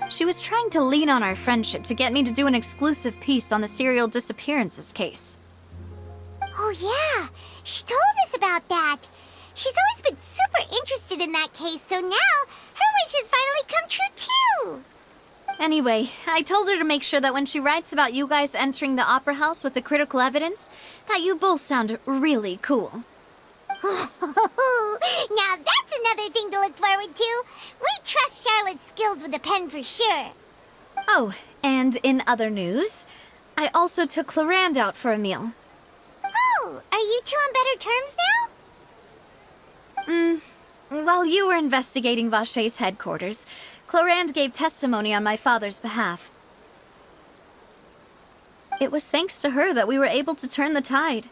She was trying to lean on our friendship to get me to do an exclusive piece on the serial disappearances case. Oh yeah, she told us about that. She's always been super interested in that case, so now her wish has finally come true too. Anyway, I told her to make sure that when she writes about you guys entering the opera house with the critical evidence, that you both sound really cool. Now that's another thing to look forward to. We trust Charlotte's skills with a pen for sure. Oh, and in other news, I also took Clarande out for a meal. Oh, are you two on better terms now? While you were investigating Vaché's headquarters, Clarande gave testimony on my father's behalf. It was thanks to her that we were able to turn the tide.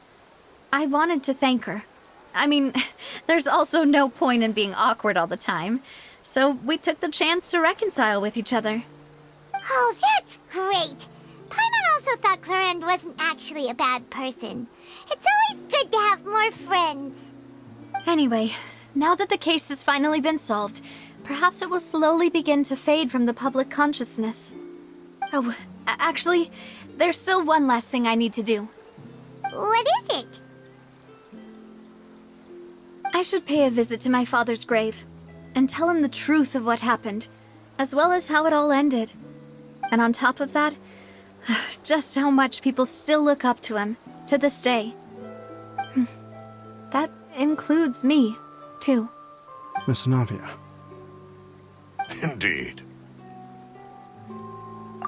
I wanted to thank her. I mean, there's also no point in being awkward all the time, so we took the chance to reconcile with each other. Oh, that's great. Paimon also thought Clarande wasn't actually a bad person. It's always good to have more friends. Anyway, now that the case has finally been solved, perhaps it will slowly begin to fade from the public consciousness. Oh, actually, there's still one last thing I need to do. What is it? I should pay a visit to my father's grave, and tell him the truth of what happened, as well as how it all ended. And on top of that, just how much people still look up to him, to this day. That includes me, too. Miss Navia. Indeed.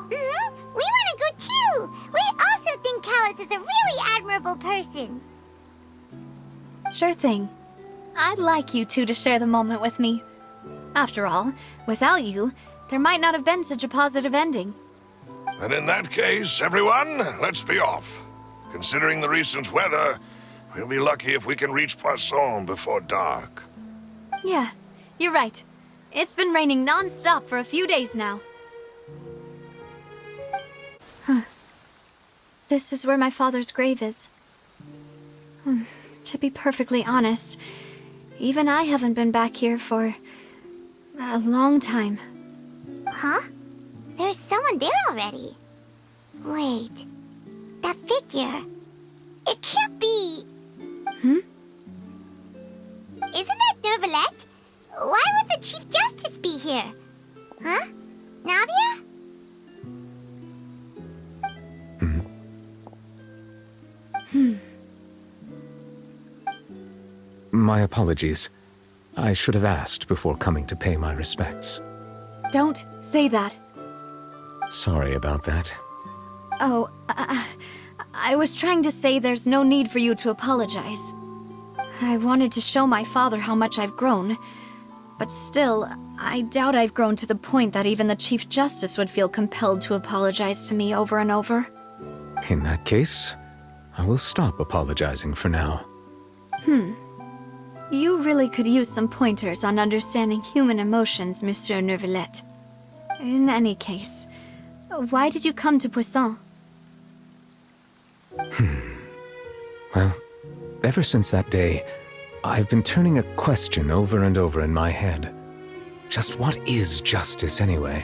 We want to go too! We also think Callus is a really admirable person. Sure thing. I'd like you two to share the moment with me. After all, without you, there might not have been such a positive ending. And in that case, everyone, let's be off. Considering the recent weather, we'll be lucky if we can reach Poisson before dark. Yeah, you're right. It's been raining non-stop for a few days now. This is where my father's grave is. To be perfectly honest, even I haven't been back here for a long time. Huh? There's someone there already. Wait. That figure. It can't be... Isn't that Neuvillette? Why would the Chief Justice be here? Huh? Navia? My apologies. I should have asked before coming to pay my respects. Don't say that. Sorry about that. Oh, I was trying to say there's no need for you to apologize. I wanted to show my father how much I've grown, but still, I doubt I've grown to the point that even the Chief Justice would feel compelled to apologize to me over and over. In that case, I will stop apologizing for now. You really could use some pointers on understanding human emotions, Monsieur Neuvillette. In any case, why did you come to Poisson? Well, ever since that day, I've been turning a question over and over in my head. Just what is justice anyway?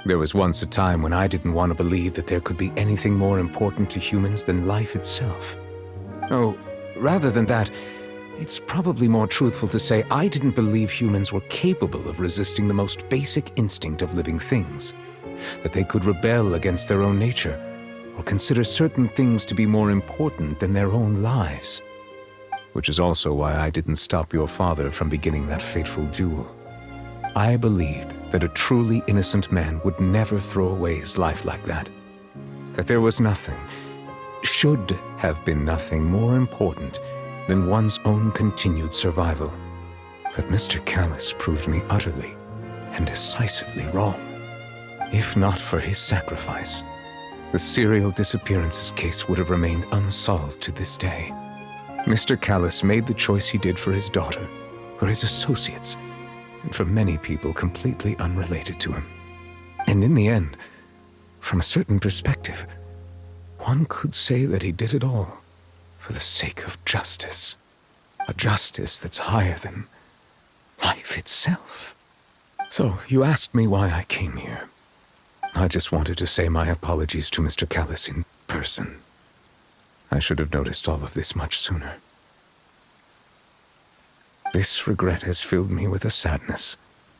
There was once a time when I didn't want to believe that there could be anything more important to humans than life itself. Oh, rather than that, it's probably more truthful to say I didn't believe humans were capable of resisting the most basic instinct of living things. That they could rebel against their own nature, or consider certain things to be more important than their own lives. Which is also why I didn't stop your father from beginning that fateful duel. I believed that a truly innocent man would never throw away his life like that. That there was nothing, should have been nothing more important than one's own continued survival. But Mr. Callus proved me utterly and decisively wrong. If not for his sacrifice, the serial disappearances case would have remained unsolved to this day. Mr. Callus made the choice he did for his daughter, for his associates, and for many people completely unrelated to him. And in the end, from a certain perspective, one could say that he did it all for the sake of justice. A justice that's higher than life itself. So, you asked me why I came here. I just wanted to say my apologies to Mr. Callis in person. I should have noticed all of this much sooner. This regret has filled me with a sadness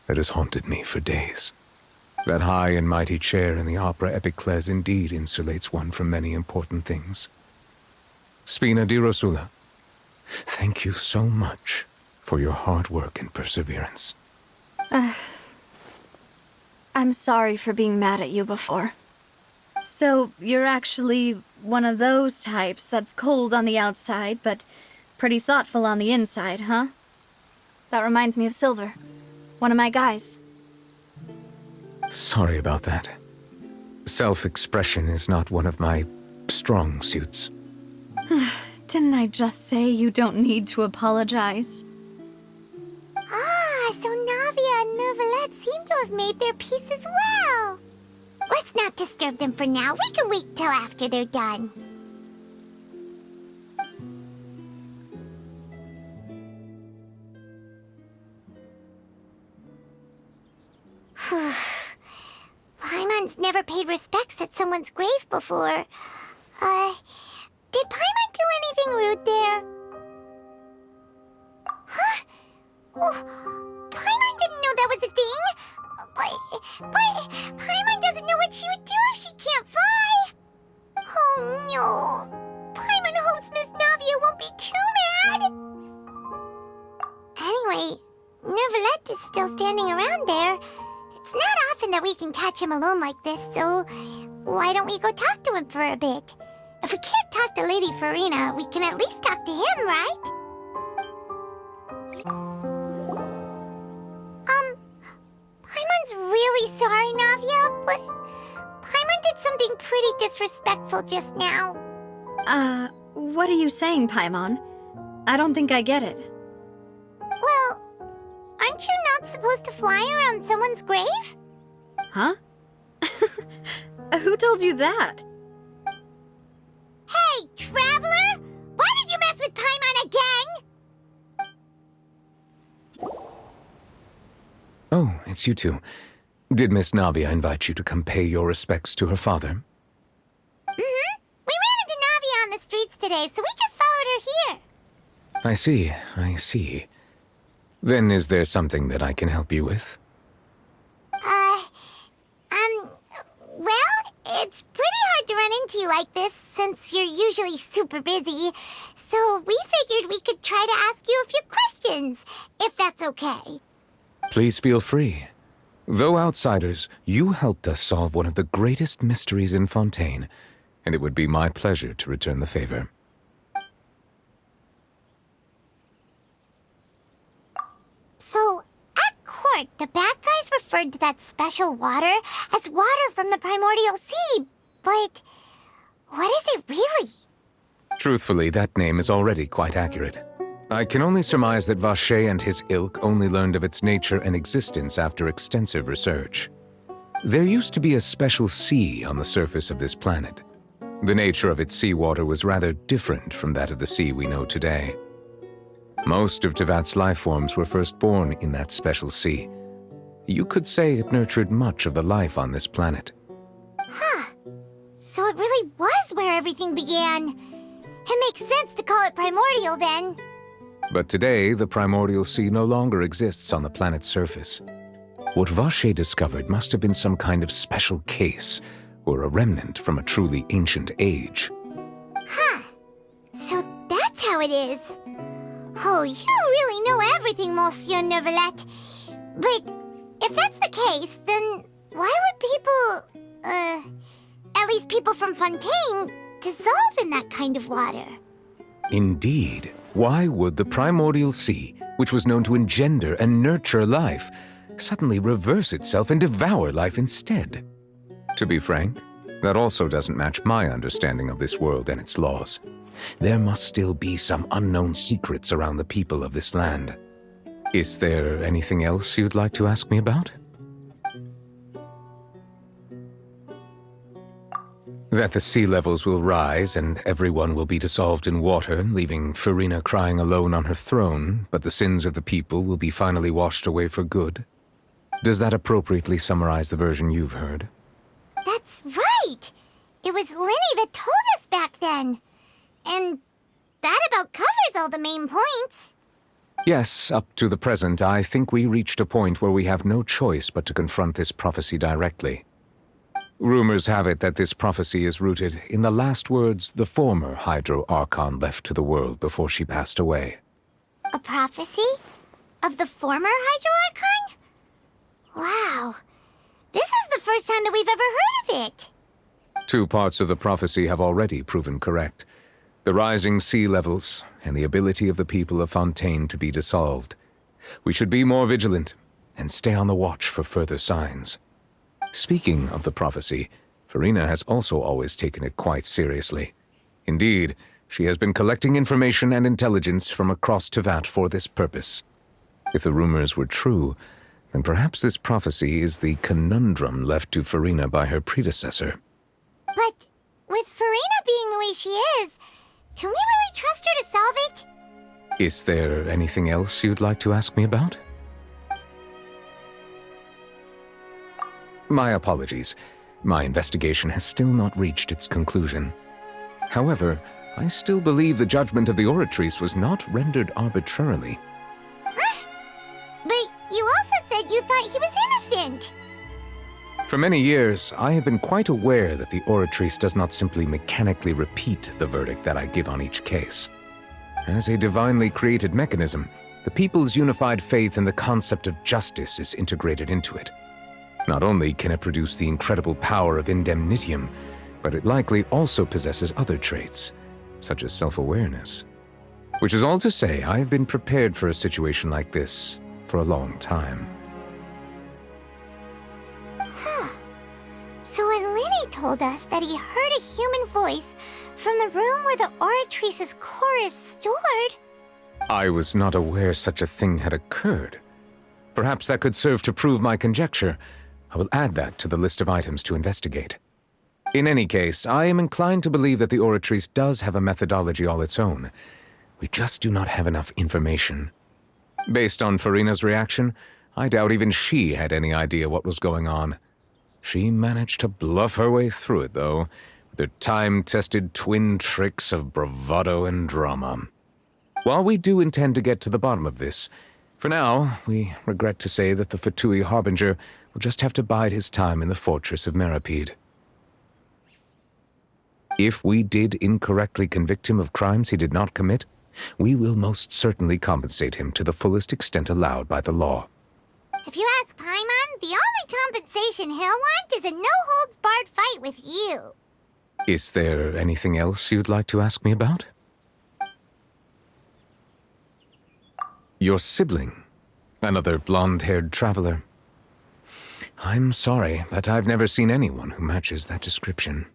that has haunted me for days. That high and mighty chair in the Opera Epiclese indeed insulates one from many important things. Spina di Rosula, thank you so much for your hard work and perseverance. I'm sorry for being mad at you before. So, you're actually one of those types that's cold on the outside, but pretty thoughtful on the inside, huh? That reminds me of Silver, one of my guys. Sorry about that. Self-expression is not one of my strong suits. Didn't I just say you don't need to apologize? Ah, so Navia and Neuvillette seem to have made their peace as well. Let's not disturb them for now. We can wait till after they're done. Paimon's never paid respects at someone's grave before. Did Paimon do anything rude there? Huh? Oh, Paimon didn't know that was a thing. But Paimon doesn't know what she would do if she can't fly. Oh no. Paimon hopes Miss Navia won't be too mad. Anyway, Neuvillette is still standing around there. It's not often that we can catch him alone like this, so why don't we go talk to him for a bit? If we can't talk to Lady Farina, we can at least talk to him, right? Paimon's really sorry, Navia, but Paimon did something pretty disrespectful just now. What are you saying, Paimon? I don't think I get it. Well, aren't you not supposed to fly around someone's grave? Huh? Who told you that? Hey, Traveler! Why did you mess with Paimon again? Oh, it's you two. Did Miss Navia invite you to come pay your respects to her father? Mm-hmm. We ran into Navia on the streets today, so we just followed her here. I see. Then is there something that I can help you with? Well, it's pretty hard to run into you like this since you're usually super busy. So we figured we could try to ask you a few questions, if that's okay. Please feel free. Though outsiders, you helped us solve one of the greatest mysteries in Fontaine, and it would be my pleasure to return the favor. So, at court, the bad guys referred to that special water as water from the primordial sea, but what is it really? Truthfully, that name is already quite accurate. I can only surmise that Vacher and his ilk only learned of its nature and existence after extensive research. There used to be a special sea on the surface of this planet. The nature of its seawater was rather different from that of the sea we know today. Most of Tevat's life forms were first born in that special sea. You could say it nurtured much of the life on this planet. Huh. So it really was where everything began. It makes sense to call it primordial then. But today, the primordial sea no longer exists on the planet's surface. What Vacher discovered must have been some kind of special case, or a remnant from a truly ancient age. Huh. So that's how it is. Oh, you really know everything, Monsieur Neuvillette. But if that's the case, then why would people, at least people from Fontaine, dissolve in that kind of water? Indeed. Why would the primordial sea, which was known to engender and nurture life, suddenly reverse itself and devour life instead? To be frank, that also doesn't match my understanding of this world and its laws. There must still be some unknown secrets around the people of this land. Is there anything else you'd like to ask me about? That the sea levels will rise and everyone will be dissolved in water, leaving Farina crying alone on her throne, but the sins of the people will be finally washed away for good. Does that appropriately summarize the version you've heard? That's right! It was Lenny that told us back then. And that about covers all the main points. Yes, up to the present, I think we reached a point where we have no choice but to confront this prophecy directly. Rumors have it that this prophecy is rooted in the last words the former Hydro Archon left to the world before she passed away. A prophecy? Of the former Hydro Archon? Wow. This is the first time that we've ever heard of it. 2 parts of the prophecy have already proven correct. The rising sea levels and the ability of the people of Fontaine to be dissolved. We should be more vigilant and stay on the watch for further signs. Speaking of the prophecy, Farina has also always taken it quite seriously. Indeed, she has been collecting information and intelligence from across Tevat for this purpose. If the rumors were true, then perhaps this prophecy is the conundrum left to Farina by her predecessor. But with Farina being the way she is, can we really trust her to solve it? Is there anything else you'd like to ask me about? My apologies. My investigation has still not reached its conclusion. However, I still believe the judgment of the Oratrice was not rendered arbitrarily. Huh? But you also said you thought he was innocent. For many years, I have been quite aware that the Oratrice does not simply mechanically repeat the verdict that I give on each case. As a divinely created mechanism, the people's unified faith in the concept of justice is integrated into it. Not only can it produce the incredible power of indemnitium, but it likely also possesses other traits, such as self-awareness. Which is all to say, I have been prepared for a situation like this for a long time. So when Lenny told us that he heard a human voice from the room where the Oratrice's core is stored... I was not aware such a thing had occurred. Perhaps that could serve to prove my conjecture. I will add that to the list of items to investigate. In any case, I am inclined to believe that the Oratrice does have a methodology all its own. We just do not have enough information. Based on Farina's reaction, I doubt even she had any idea what was going on. She managed to bluff her way through it, though, with her time-tested twin tricks of bravado and drama. While we do intend to get to the bottom of this, for now, we regret to say that the Fatui Harbinger will just have to bide his time in the fortress of Meripede. If we did incorrectly convict him of crimes he did not commit, we will most certainly compensate him to the fullest extent allowed by the law. If you ask Paimon, the only compensation he'll want is a no-holds-barred fight with you. Is there anything else you'd like to ask me about? Your sibling, another blonde-haired traveler. I'm sorry, but I've never seen anyone who matches that description.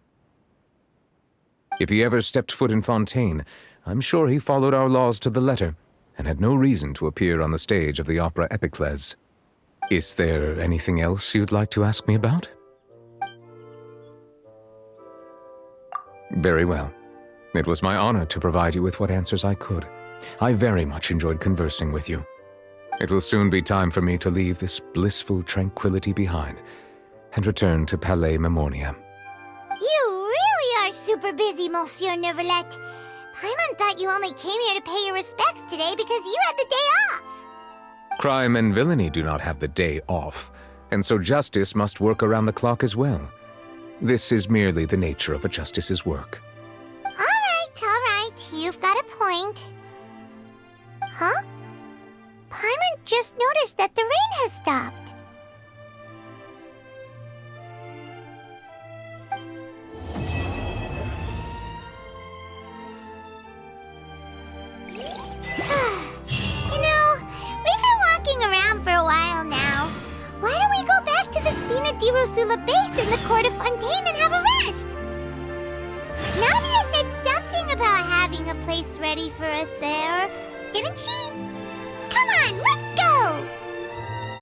If he ever stepped foot in Fontaine, I'm sure he followed our laws to the letter and had no reason to appear on the stage of the opera Epicles. Is there anything else you'd like to ask me about? Very well. It was my honor to provide you with what answers I could. I very much enjoyed conversing with you. It will soon be time for me to leave this blissful tranquility behind and return to Palais Memornia. You really are super busy, Monsieur Neuvillette. Paimon thought you only came here to pay your respects today because you had the day off. Crime and villainy do not have the day off, and so justice must work around the clock as well. This is merely the nature of a justice's work. All right. You've got a point. Huh? Paimon just noticed that the rain has stopped. You know, we've been walking around for a while now. Why don't we go back to the Spina di Rosula base in the court of Fontaine and have a rest? Navia said something about having a place ready for us there, didn't she? Come on, let's